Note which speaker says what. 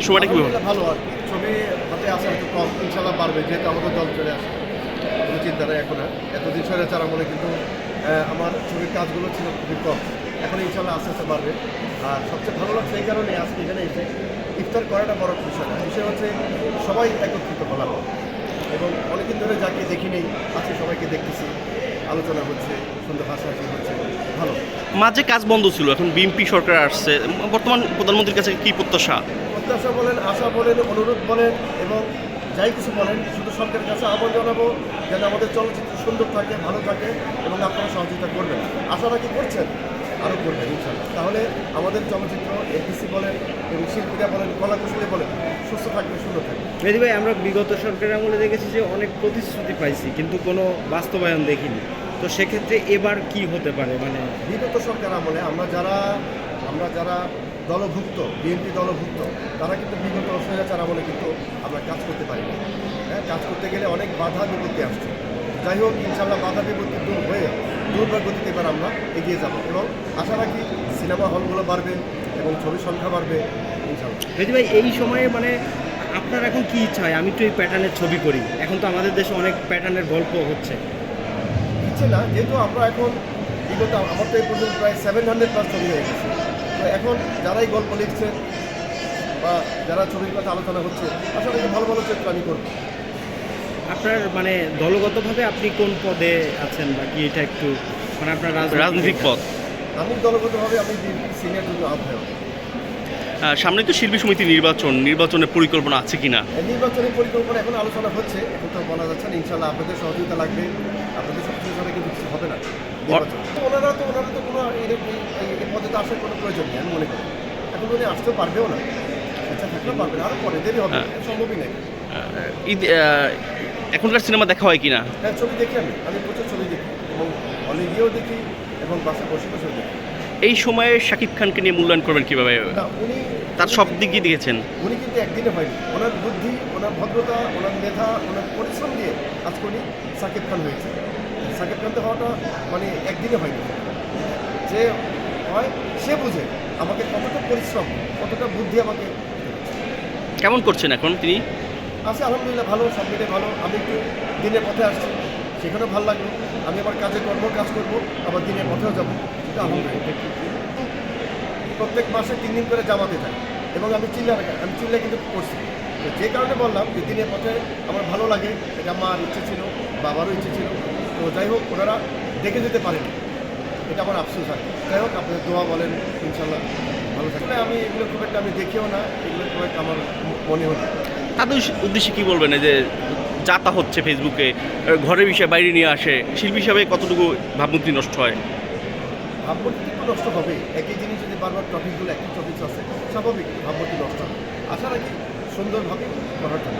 Speaker 1: সময়টা কীভাবে?
Speaker 2: ভালো আর কি, ছবি হাতে আসা একটু কম, ইনশাল্লাহ পারবে, যেহেতু আমাদের দল চলে আসে, কোনো চিন্তা নেই এখন আর। এতদিন স্বৈরাচার আমলে কিন্তু আমার ছবির কাজগুলো ছিল খুবই কম, এখন ইনশাল্লাহ আস্তে আস্তে বাড়বে। আর সবচেয়ে ভালো লাগছে এই কারণে আজকে এখানে এসে ইফতার করাটা বড় বিষয় না, বিষয় হচ্ছে সবাই একত্রিত হলাম এবং অনেকদিন ধরে যাকে দেখি নেই আজকে সবাইকে দেখতেছি, আলোচনা হচ্ছে, সুন্দর হাসাহাসি হচ্ছে, ভালো।
Speaker 1: মাঝে কাজ বন্ধ ছিল, এখন বিএনপি সরকার আসছে, বর্তমান প্রধানমন্ত্রীর কাছে কী প্রত্যাশা?
Speaker 2: প্রত্যাশা বলেন, আশা বলেন, অনুরোধ বলেন এবং যাই কিছু বলেন, শুধু সরকারের কাছে আহ্বান জানাবো যেন আমাদের চলচ্চিত্র সুন্দর থাকে, ভালো থাকে এবং আপনারা সহযোগিতা করবেন। আশা রাখি করছেন, আরও করবেন ইনশাল্লাহ। তাহলে আমাদের চলচ্চিত্র এফডিসি বলেন এবং শিল্পীরা বলেন, কলাকুশলী বলেন, সুস্থ থাকবে, সুন্দর থাকবে।
Speaker 3: মেহেদী ভাই, আমরা বিগত সরকারের আমলে দেখেছি যে অনেক প্রতিশ্রুতি পাইছি কিন্তু কোনো বাস্তবায়ন দেখিনি, তো সেক্ষেত্রে এবার কি হতে পারে? মানে
Speaker 2: বিগত সরকার আমলে আমরা যারা দলভুক্ত, বিএনপি দলভুক্ত, তারা কিন্তু বিগত স্বৈরাচার আমলে কিন্তু আমরা কাজ করতে পারি না। হ্যাঁ, কাজ করতে গেলে অনেক বাধা বিপত্তি আসছে। যাই হোক, ইনশাল্লাহ বাধা বিপত্তি দূর হয়ে দুর্বার গতিতে এবার আমরা এগিয়ে যাব এবং আশা রাখি সিনেমা হলগুলো বাড়বে এবং ছবির সংখ্যা বাড়বে ইনশাল্লাহ।
Speaker 3: মেহেদী ভাই, এই সময়ে মানে আপনার এখন কি ইচ্ছা হয়? আমি তো এই প্যাটার্নের ছবি করি, এখন তো আমাদের দেশে অনেক প্যাটার্নের গল্প হচ্ছে।
Speaker 2: ইচ্ছে না, যেহেতু আমরা এখন বিগত আমার তো এই পর্যন্ত প্রায় 700+ ছবি হয়ে গেছে, তো এখন যারাই গল্প লিখছেন বা যারা ছবির কথা আলোচনা হচ্ছে, আশা করি ভালো ভালো চিত্র আমি করবো।
Speaker 3: আপনার মানে দলগতভাবে আপনি কোন পদে আছেন বা কি, এটা একটু মানে আপনার
Speaker 1: রাজনৈতিক পথ।
Speaker 2: আমি দলগতভাবে আমি সিনিয়র জন্য আহ্বায়ক।
Speaker 1: সামনে তো শিল্পী সমিতি নির্বাচনের পরিকল্পনা আছে কিনা?
Speaker 2: নির্বাচনী পরিকল্পনা এখন আলোচনা হচ্ছে, এখন তো বলা যাচ্ছে না। ইনশাল্লাহ আপনাদের সহযোগিতা লাগবে, আপনাদের সহযোগিতা ছাড়া কিন্তু কিছু হবে না নির্বাচন। ওনারা তো কোনো এই পদে তো আসার কোনো প্রয়োজন নেই আমি মনে করি। এখন উনি আসতেও পারবেও না, ইচ্ছা থাকলেও পারবে না, আরও পরে দেরি হবে, সম্ভবই নেই।
Speaker 1: ঈদ এখনকার সিনেমা দেখা হয় কিনা?
Speaker 2: হ্যাঁ, ছবি দেখি, আমি প্রচুর ছবি দেখি এবং হলে গিয়েও দেখি এবং বাসে বসে বসেও দেখি।
Speaker 1: এই সময়ে শাকিব খানকে নিয়ে মূল্যায়ন করবেন কীভাবে?
Speaker 2: না, উনি
Speaker 1: তার সব দিকই দেখেছেন।
Speaker 2: উনি কিন্তু একদিনে হয়নি, ওনার বুদ্ধি, ওনার ভদ্রতা, ওনার মেধা, ওনার পরিশ্রম দিয়ে আজকে উনি সাকিব খান হয়েছে। সাকিব খান তো হওয়াটা মানে একদিনে হয়নি, যে হয় সে বুঝে আমাকে কতটা পরিশ্রম, কতটা বুদ্ধি আমাকে।
Speaker 1: কেমন করছেন এখন তিনি?
Speaker 2: আছে আলহামদুলিল্লাহ, ভালো, সব মিলে ভালো। আমি একটু দিনের পথে আসছি, সেখানেও ভালো লাগলো। আমি আবার কাজ করবো, আবার দিনের পথেও যাবো, সেটা আলহামদুলিল্লাহ। প্রত্যেক মাসে 3 দিন করে জামাতে যাই এবং আমি চিল্লা কিন্তু করছি। তো যে কারণে বললাম যে দিনের পথে আমার ভালো লাগে, এটা আমার ইচ্ছে ছিল, বাবারও ইচ্ছে ছিল। তো যাই হোক, ওনারা দেখে যেতে পারেনি, এটা আমার আফসোস হয়। যাই হোক, আপনাদের দোয়া বলেন, ইনশাল্লাহ ভালো থাকলে। আমি এগুলো খুব একটা আমি দেখিও না, এগুলো খুব একটা আমার মনে হতো।
Speaker 1: তাদের উদ্দেশ্যে কী বলবেন? যে যাতা হচ্ছে ফেসবুকে, ঘরের বিষয়ে বাইরে নিয়ে আসে, শিল্পী হিসাবে কতটুকু ভাবমূর্তি নষ্ট হয়?
Speaker 2: ভাবমূর্তি তো নষ্ট হবেই, একই জিনিস যদি বারবার টপিকগুলো একই টপিক আছে, স্বাভাবিক ভাবমূর্তি নষ্ট হবে। আশা রাখি সুন্দরভাবে করার জন্য।